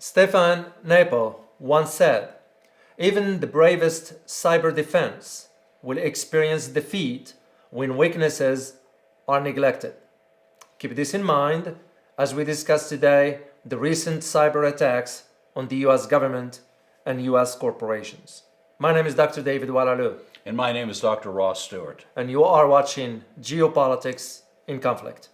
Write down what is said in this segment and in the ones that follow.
Stefan Nepel once said, "Even the bravest cyber defense will experience defeat when weaknesses are neglected." Keep this in mind as we discuss today the recent cyber attacks on the US government and US corporations. My name is Dr. David Oualaalou. And my name is Dr. Ross Stewart. And you are watching Geopolitics in Conflict.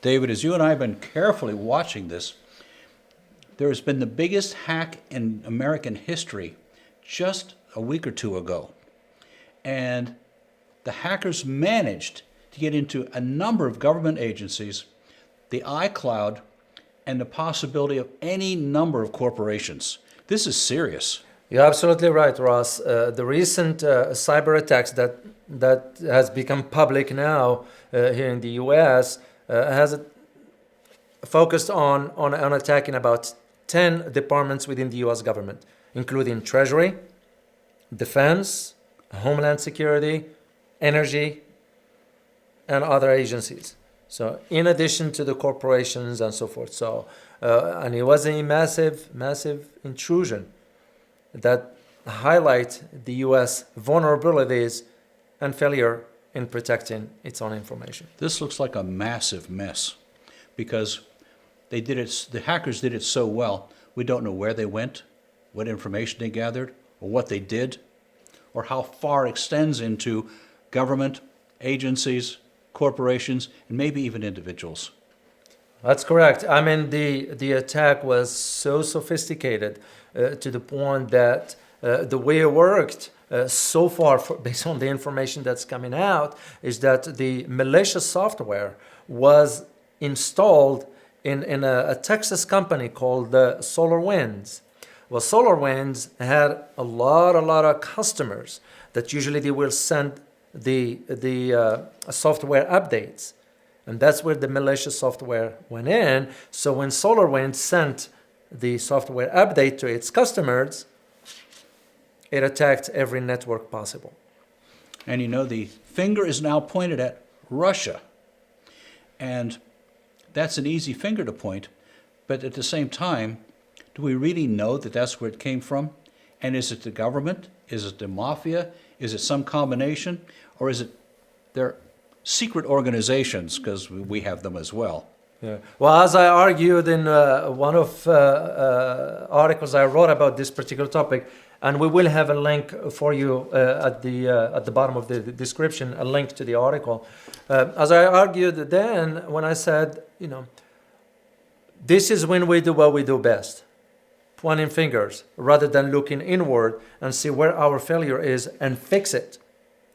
David, as you and I have been carefully watching this, there has been the biggest hack in American history just a week or two ago. And the hackers managed to get into a number of government agencies, the iCloud, and the possibility of any number of corporations. This is serious. You're absolutely right, Ross. The recent cyber attacks that has become public now here in the US has focused on attacking about 10 departments within the US government, including Treasury, Defense, Homeland Security, Energy, and other agencies. So in addition to the corporations and so forth. So, and it was a massive intrusion that highlight the US vulnerabilities and failure in protecting its own information. This looks like a massive mess because the hackers did it so well, we don't know where they went, what information they gathered, or what they did, or how far it extends into government, agencies, corporations, and maybe even individuals. That's correct. I mean, the attack was so sophisticated to the point that the way it worked so far, based on the information that's coming out, is that the malicious software was installed in a Texas company called SolarWinds. Well, SolarWinds had a lot of customers that usually they will send the software updates. And that's where the malicious software went in. So when SolarWinds sent the software update to its customers, it attacked every network possible. And you know, the finger is now pointed at Russia. And that's an easy finger to point. But at the same time, do we really know that that's where it came from? And is it the government? Is it the mafia? Is it some combination? Or is it their secret organizations, because we have them as well? Yeah. Well, as I argued in one of articles I wrote about this particular topic, and we will have a link for you at the bottom of the description, a link to the article. As I argued then, when I said, this is when we do what we do best, pointing fingers, rather than looking inward and see where our failure is and fix it.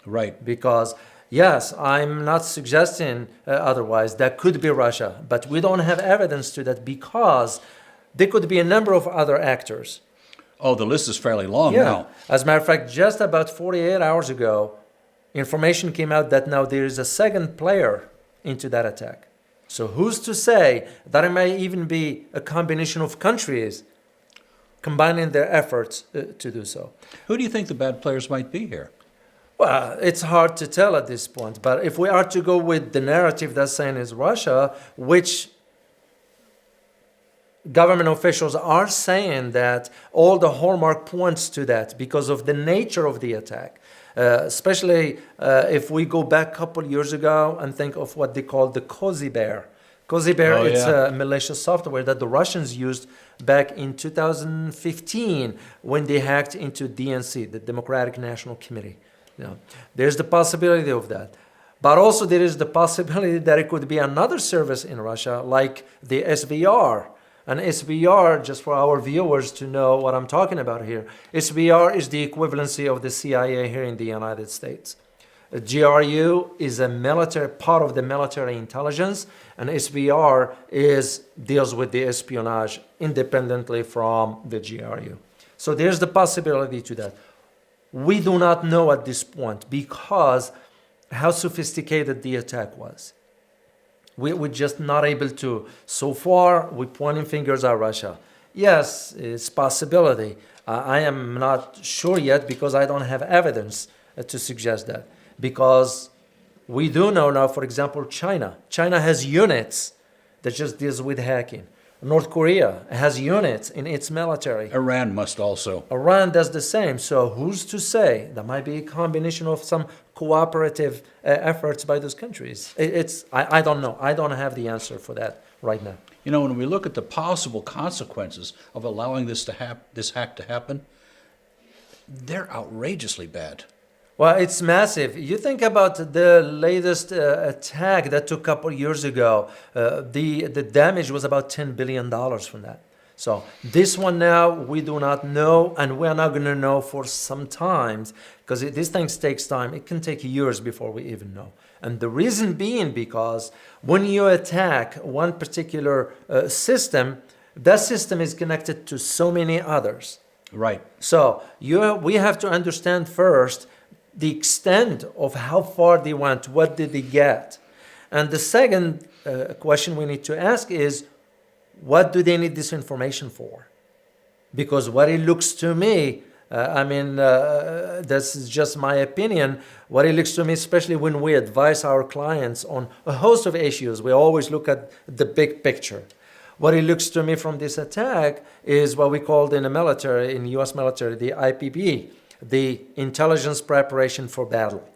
Right. Because yes, I'm not suggesting otherwise. That could be Russia, but we don't have evidence to that because there could be a number of other actors. Oh, the list is fairly long now. As a matter of fact, just about 48 hours ago, information came out that now there is a second player into that attack. So who's to say that it may even be a combination of countries combining their efforts to do so? Who do you think the bad players might be here? Well, it's hard to tell at this point, but if we are to go with the narrative that's saying is Russia, which government officials are saying that all the hallmark points to that because of the nature of the attack, especially if we go back a couple years ago and think of what they call the Cozy Bear. Cozy Bear, it's a malicious software that the Russians used back in 2015 when they hacked into DNC, the Democratic National Committee. There's the possibility of that. But also there is the possibility that it could be another service in Russia like the SVR. And SVR, just for our viewers to know what I'm talking about here, SVR is the equivalency of the CIA here in the United States. GRU is a military part of the military intelligence, and SVR deals with the espionage independently from the GRU. So there's the possibility to that. We do not know at this point because how sophisticated the attack was. We're just not able to. So far, we're pointing fingers at Russia. Yes, it's possibility. I am not sure yet because I don't have evidence to suggest that. Because we do know now, for example, China. China has units that just deals with hacking. North Korea has units in its military. Iran must also. Iran does the same. So who's to say? There might be a combination of some cooperative efforts by those countries. I don't know. I don't have the answer for that right now. You know, when we look at the possible consequences of allowing this hack to happen, they're outrageously bad. Well, it's massive. You think about the latest attack that took a couple years ago. The damage was about $10 billion from that. So this one now, we do not know, and we're not going to know for some time, because these things takes time. It can take years before we even know. And the reason being because when you attack one particular system, that system is connected to so many others. Right. So we have to understand first the extent of how far they went, what did they get? And the second question we need to ask is, what do they need this information for? Because what it looks to me, this is just my opinion, what it looks to me, especially when we advise our clients on a host of issues, we always look at the big picture. What it looks to me from this attack is what we called in the military, in the US military, the IPB, the intelligence preparation for battle.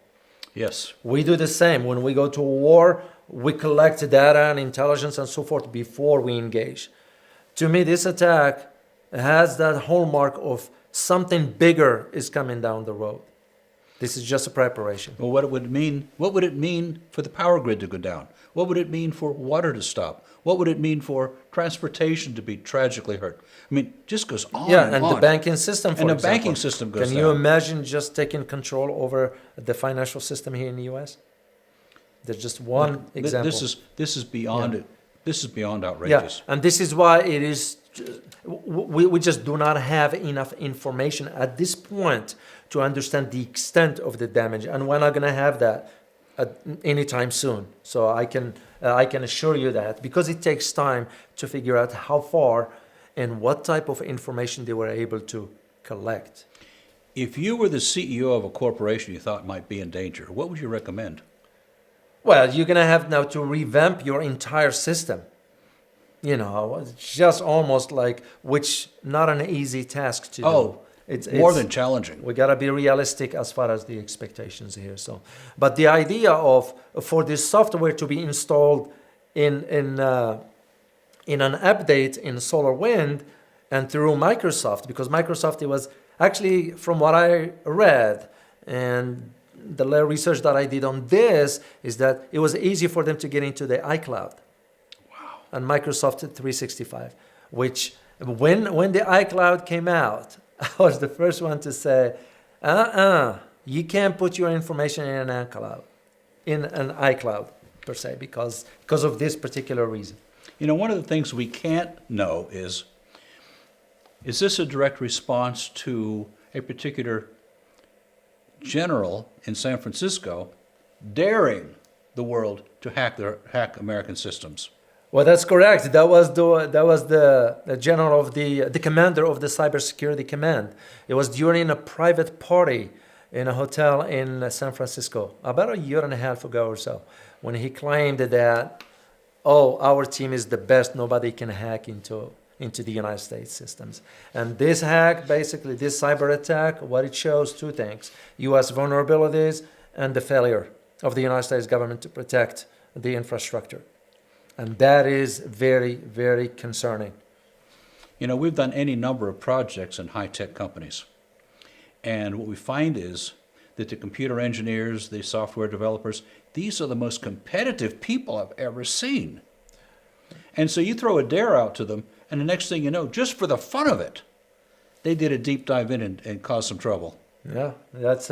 Yes. We do the same. When we go to war, we collect data and intelligence and so forth before we engage. To me, this attack has that hallmark of something bigger is coming down the road. This is just a preparation. Well, what would it mean for the power grid to go down? What would it mean for water to stop? What would it mean for transportation to be tragically hurt? I mean, just goes on and on. The banking system, for example. And the banking system goes down. Can you imagine just taking control over the financial system here in the U.S.? There's just one example. This is beyond it. This is beyond outrageous. Yeah, and this is why it is. We just do not have enough information at this point to understand the extent of the damage, and we're not going to have that anytime soon. So I can assure you that, because it takes time to figure out how far and what type of information they were able to collect. If you were the CEO of a corporation you thought might be in danger, what would you recommend? Well, you're going to have now to revamp your entire system. You know, it's just almost like, which not an easy task to do. It's more than challenging. We got to be realistic as far as the expectations here. So, but the idea for this software to be installed in an update in SolarWind and through Microsoft, because Microsoft, it was actually, from what I read and the little research that I did on this, is that it was easy for them to get into the iCloud. Wow. And Microsoft 365, which when the iCloud came out, I was the first one to say, you can't put your information in an iCloud per se, because of this particular reason. You know, one of the things we can't know is this a direct response to a particular general in San Francisco daring the world to hack American systems? Well, that's correct. That was the general of the commander of the cybersecurity command. It was during a private party in a hotel in San Francisco about a year and a half ago or so, when he claimed that, our team is the best, nobody can hack into the United States systems. And this hack, basically this cyber attack, what it shows, two things: US vulnerabilities and the failure of the United States government to protect the infrastructure. And that is very, very concerning. You know, we've done any number of projects in high-tech companies. And what we find is that the computer engineers, the software developers, these are the most competitive people I've ever seen. And so you throw a dare out to them, and the next thing you know, just for the fun of it, they did a deep dive in and caused some trouble. Yeah, that's,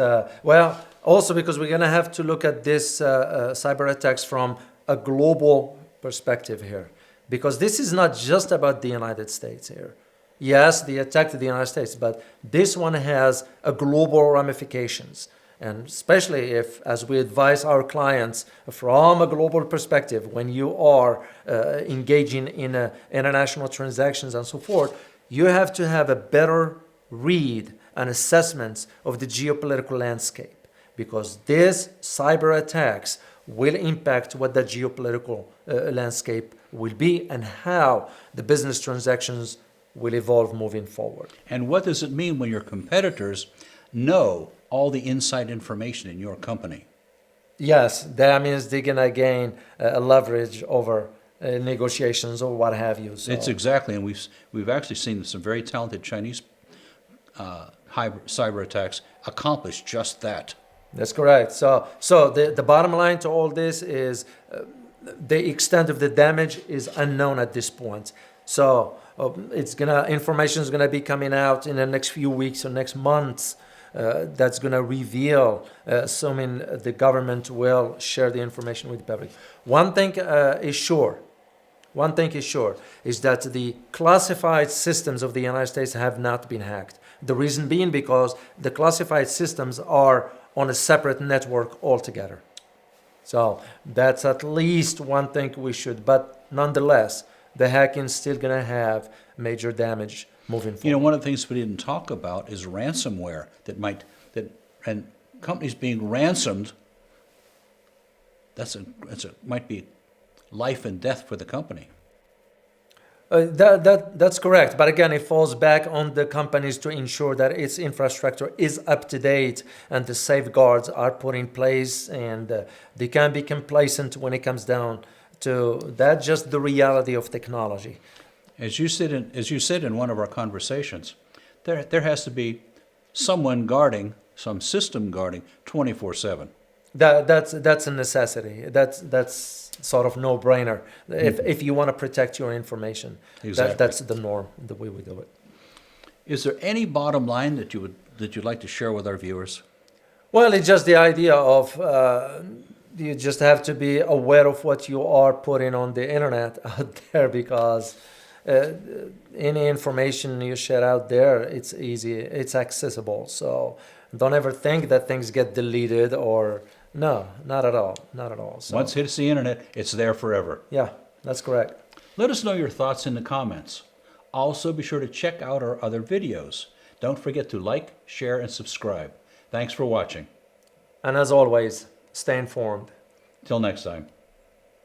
also because we're going to have to look at this cyber attacks from a global perspective here, because this is not just about the United States here. Yes, the attack to the United States, but this one has a global ramifications. And especially if, as we advise our clients from a global perspective, when you are engaging in international transactions and so forth, you have to have a better read and assessments of the geopolitical landscape, because these cyber attacks will impact what the geopolitical landscape will be and how the business transactions will evolve moving forward. And what does it mean when your competitors know all the inside information in your company? Yes, that means they're gonna gain leverage over negotiations or what have you. So. It's exactly, and we've actually seen some very talented Chinese cyber attacks accomplish just that. That's correct. So the bottom line to all this is the extent of the damage is unknown at this point. So information is gonna be coming out in the next few weeks or next months. That's going to reveal, assuming the government will share the information with the public. One thing is sure, is that the classified systems of the United States have not been hacked. The reason being because the classified systems are on a separate network altogether. So that's at least one thing we should, but nonetheless, the hacking is still going to have major damage moving forward. You know, one of the things we didn't talk about is ransomware and companies being ransomed. Might be life and death for the company. That's correct. But again, it falls back on the companies to ensure that its infrastructure is up to date and the safeguards are put in place, and they can't be complacent when it comes down to that. Just the reality of technology. As you said in one of our conversations, there has to be someone guarding, some system guarding 24/7. That's a necessity. That's sort of no-brainer. If you want to protect your information, Exactly. That's the norm, the way we do it. Is there any bottom line that you'd like to share with our viewers? Well, it's just the idea of you just have to be aware of what you are putting on the internet out there, because any information you share out there, it's easy, it's accessible. So don't ever think that things get deleted or no, not at all, not at all. So, Once it hits the internet, it's there forever. yeah, that's correct. Let us know your thoughts in the comments. Also, be sure to check out our other videos. Don't forget to like, share, and subscribe. Thanks for watching. And as always, stay informed. Till next time.